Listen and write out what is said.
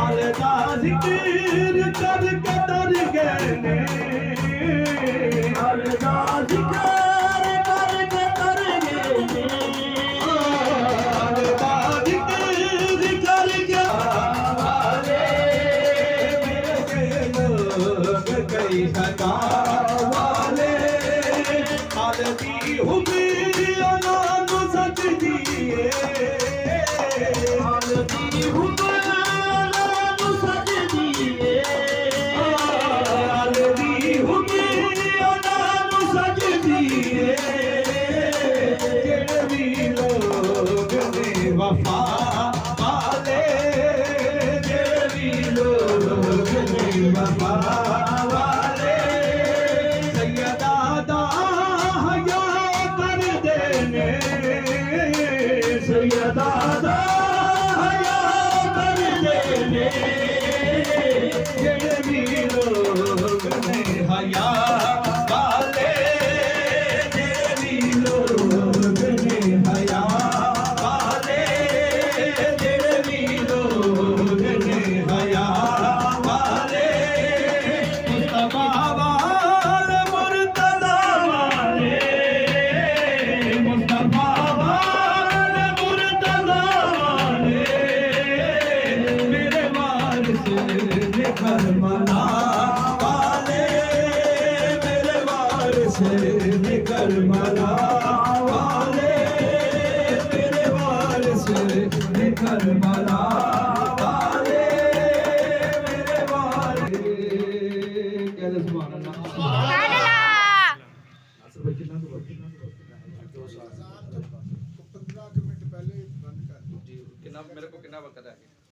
दा जिक्र करके तर गए ने दा जिक्र करके तर गए ने दा जिक्र करके वाले मेरे लोग कई सका वाले आलती हुमी अनानु सच दिए आलती हुमी वफा वाले जेवी लोग ने वफा वाले सैयदा दा हया कर देने सैयदा दा हया कर देने जेवी लोग ने हया वाले जेवी लोग ने हया करमला वाले मेरे वारिस करमला